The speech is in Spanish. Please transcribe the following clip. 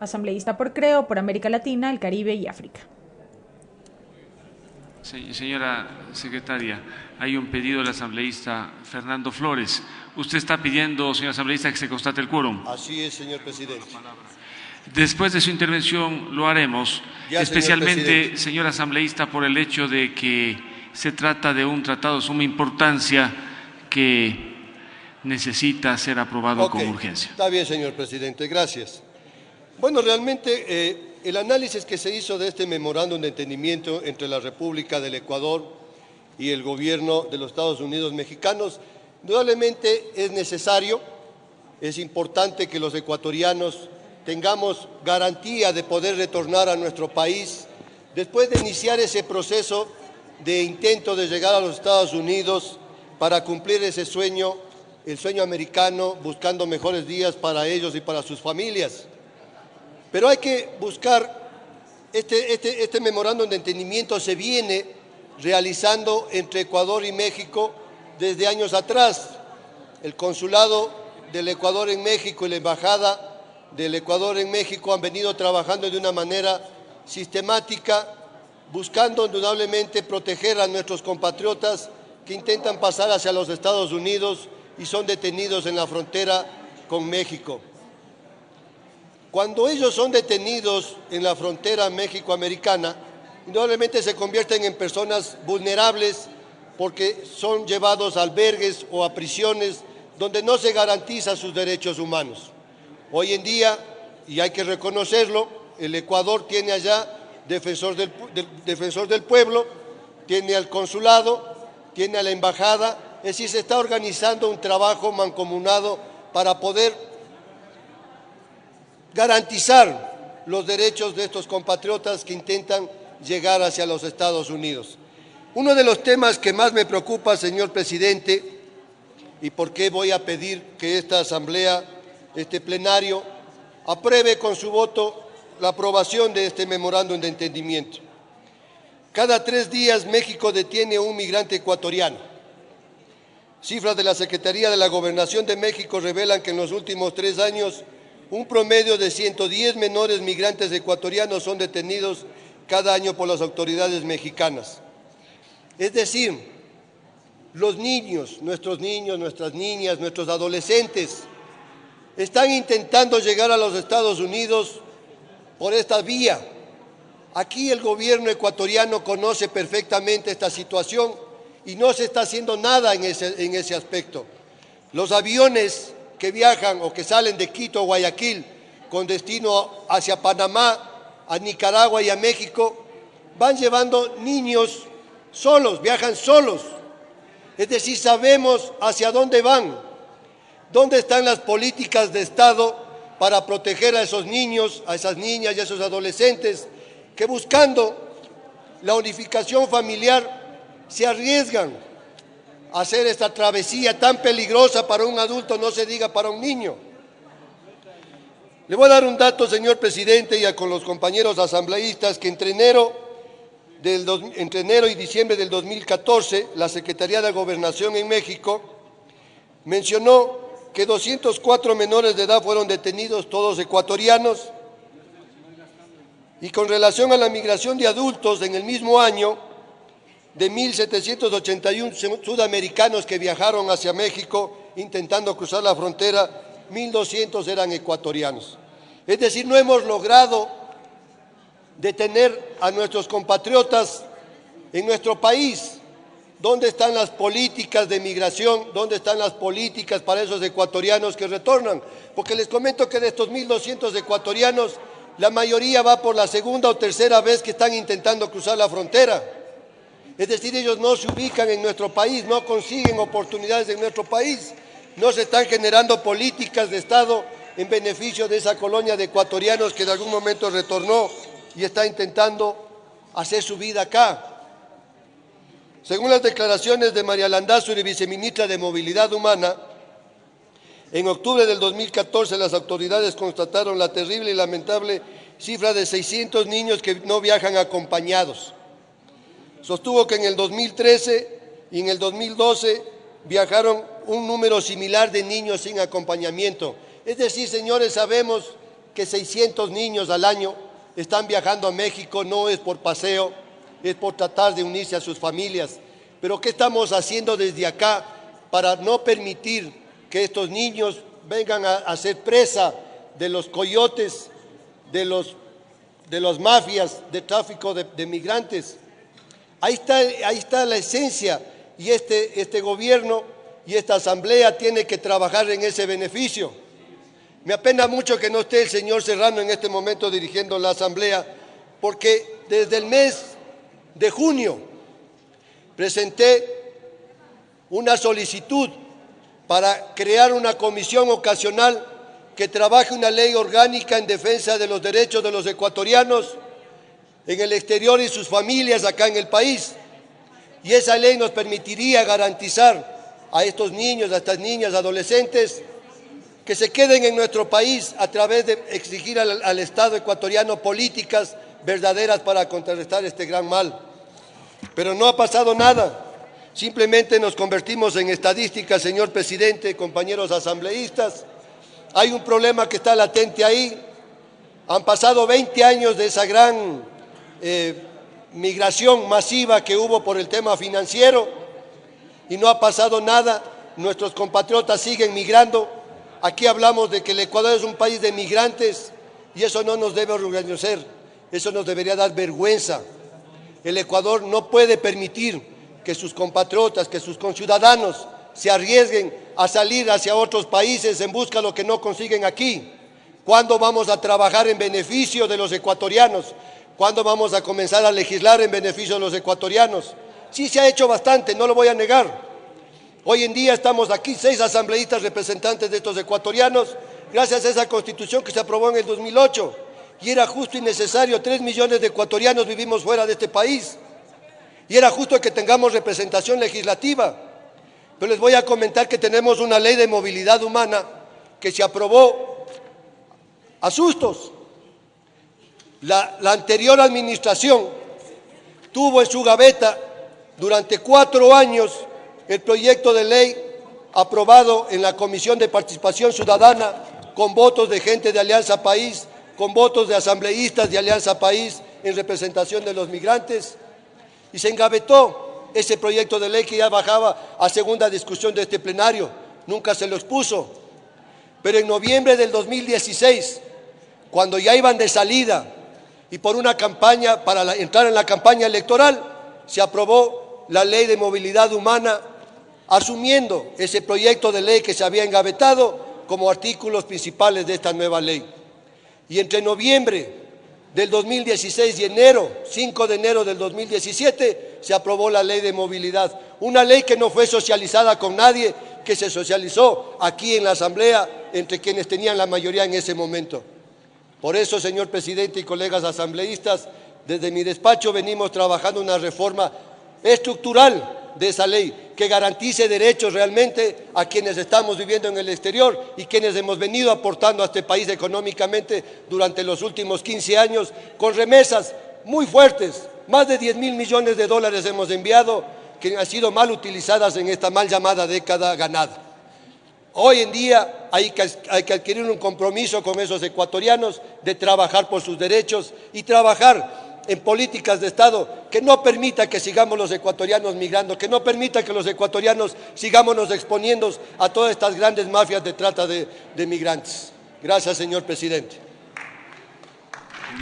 asambleísta por Creo, por América Latina, el Caribe y África. Señora secretaria, hay un pedido del asambleísta Fernando Flores. Usted está pidiendo, señor asambleísta, que se constate el quórum. Así es, señor presidente. Después de su intervención lo haremos, Ya, especialmente, señor asambleísta, por el hecho de que se trata de un tratado de suma importancia que necesita ser aprobado con urgencia. Está bien, señor presidente, gracias. Bueno, realmente el análisis que se hizo de este memorándum de entendimiento entre la República del Ecuador y el gobierno de los Estados Unidos mexicanos, indudablemente es necesario, es importante que los ecuatorianos tengamos garantía de poder retornar a nuestro país después de iniciar ese proceso de intento de llegar a los Estados Unidos para cumplir ese sueño, el sueño americano, buscando mejores días para ellos y para sus familias. Pero hay que buscar, este memorándum de entendimiento se viene realizando entre Ecuador y México desde años atrás. El consulado del Ecuador en México y la embajada del Ecuador en México han venido trabajando de una manera sistemática, buscando indudablemente proteger a nuestros compatriotas que intentan pasar hacia los Estados Unidos y son detenidos en la frontera con México. Cuando ellos son detenidos en la frontera méxico-americana, indudablemente se convierten en personas vulnerables porque son llevados a albergues o a prisiones donde no se garantizan sus derechos humanos. Hoy en día, y hay que reconocerlo, el Ecuador tiene allá defensor del pueblo, tiene al consulado, tiene a la embajada, es decir, se está organizando un trabajo mancomunado para poder garantizar los derechos de estos compatriotas que intentan llegar hacia los Estados Unidos. Uno de los temas que más me preocupa, señor presidente, y por qué voy a pedir que esta asamblea, este plenario, apruebe con su voto la aprobación de este memorándum de entendimiento. Cada 3 días México detiene a un migrante ecuatoriano. Cifras de la Secretaría de la Gobernación de México revelan que en los últimos 3 años un promedio de 110 menores migrantes ecuatorianos son detenidos cada año por las autoridades mexicanas. Es decir, los niños, nuestras niñas, nuestros adolescentes están intentando llegar a los Estados Unidos por esta vía. Aquí el gobierno ecuatoriano conoce perfectamente esta situación y no se está haciendo nada en ese aspecto. Los aviones que viajan o que salen de Quito o Guayaquil con destino hacia Panamá, a Nicaragua y a México, van llevando niños solos, viajan solos. Es decir, sabemos hacia dónde van, dónde están las políticas de Estado para proteger a esos niños, a esas niñas y a esos adolescentes que buscando la unificación familiar se arriesgan a hacer esta travesía tan peligrosa para un adulto, no se diga para un niño. Le voy a dar un dato, señor presidente, y con los compañeros asambleístas, que entre enero y diciembre del 2014, la Secretaría de Gobernación en México mencionó que 204 menores de edad fueron detenidos, todos ecuatorianos, y con relación a la migración de adultos en el mismo año, de 1.781 sudamericanos que viajaron hacia México intentando cruzar la frontera, 1.200 eran ecuatorianos. Es decir, no hemos logrado detener a nuestros compatriotas en nuestro país. ¿Dónde están las políticas de migración? ¿Dónde están las políticas para esos ecuatorianos que retornan? Porque les comento que de estos 1.200 ecuatorianos, la mayoría va por la segunda o tercera vez que están intentando cruzar la frontera. Es decir, ellos no se ubican en nuestro país, no consiguen oportunidades en nuestro país, no se están generando políticas de Estado en beneficio de esa colonia de ecuatorianos que en algún momento retornó y está intentando hacer su vida acá. Según las declaraciones de María Landázuri, viceministra de Movilidad Humana, en octubre del 2014 las autoridades constataron la terrible y lamentable cifra de 600 niños que no viajan acompañados. Sostuvo que en el 2013 y en el 2012 viajaron un número similar de niños sin acompañamiento. Es decir, señores, sabemos que 600 niños al año están viajando a México, no es por paseo, es por tratar de unirse a sus familias. Pero ¿qué estamos haciendo desde acá para no permitir que estos niños vengan a ser presa de los coyotes, de las mafias de tráfico de migrantes? Ahí está la esencia, y este gobierno y esta asamblea tiene que trabajar en ese beneficio. Me apena mucho que no esté el señor Serrano en este momento dirigiendo la asamblea, porque desde el mes de junio presenté una solicitud para crear una comisión ocasional que trabaje una ley orgánica en defensa de los derechos de los ecuatorianos en el exterior y sus familias acá en el país. Y esa ley nos permitiría garantizar a estos niños, a estas niñas, adolescentes, que se queden en nuestro país a través de exigir al Estado ecuatoriano políticas verdaderas para contrarrestar este gran mal. Pero no ha pasado nada. Simplemente nos convertimos en estadísticas, señor presidente, compañeros asambleístas. Hay un problema que está latente ahí. Han pasado 20 años de esa gran migración masiva que hubo por el tema financiero y no ha pasado nada. Nuestros compatriotas siguen migrando. Aquí hablamos de que el Ecuador es un país de migrantes y eso no nos debe orgullecer, eso nos debería dar vergüenza. El Ecuador no puede permitir que sus compatriotas, que sus conciudadanos se arriesguen a salir hacia otros países en busca de lo que no consiguen aquí. ¿Cuándo vamos a trabajar en beneficio de los ecuatorianos? ¿Cuándo vamos a comenzar a legislar en beneficio de los ecuatorianos? Sí se ha hecho bastante, no lo voy a negar. Hoy en día estamos aquí 6 asambleístas representantes de estos ecuatorianos, gracias a esa constitución que se aprobó en el 2008. Y era justo y necesario, 3 millones de ecuatorianos vivimos fuera de este país. Y era justo que tengamos representación legislativa. Pero les voy a comentar que tenemos una ley de movilidad humana que se aprobó a sustos. La anterior administración tuvo en su gaveta durante 4 años el proyecto de ley aprobado en la Comisión de Participación Ciudadana con votos de gente de Alianza País, con votos de asambleístas de Alianza País en representación de los migrantes, y se engavetó ese proyecto de ley que ya bajaba a segunda discusión de este plenario, nunca se lo expuso. Pero en noviembre del 2016, cuando ya iban de salida y por una campaña, para entrar en la campaña electoral, se aprobó la ley de movilidad humana, asumiendo ese proyecto de ley que se había engavetado como artículos principales de esta nueva ley. Y entre noviembre del 2016 y 5 de enero del 2017, se aprobó la ley de movilidad. Una ley que no fue socializada con nadie, que se socializó aquí en la Asamblea entre quienes tenían la mayoría en ese momento. Por eso, señor presidente y colegas asambleístas, desde mi despacho venimos trabajando una reforma estructural de esa ley que garantice derechos realmente a quienes estamos viviendo en el exterior y quienes hemos venido aportando a este país económicamente durante los últimos 15 años con remesas muy fuertes. Más de 10.000 millones de dólares hemos enviado, que han sido mal utilizadas en esta mal llamada década ganada. Hoy en día hay que adquirir un compromiso con esos ecuatorianos de trabajar por sus derechos y trabajar en políticas de Estado que no permita que sigamos los ecuatorianos migrando, que no permita que los ecuatorianos sigamos exponiendo a todas estas grandes mafias de trata de migrantes. Gracias, señor presidente.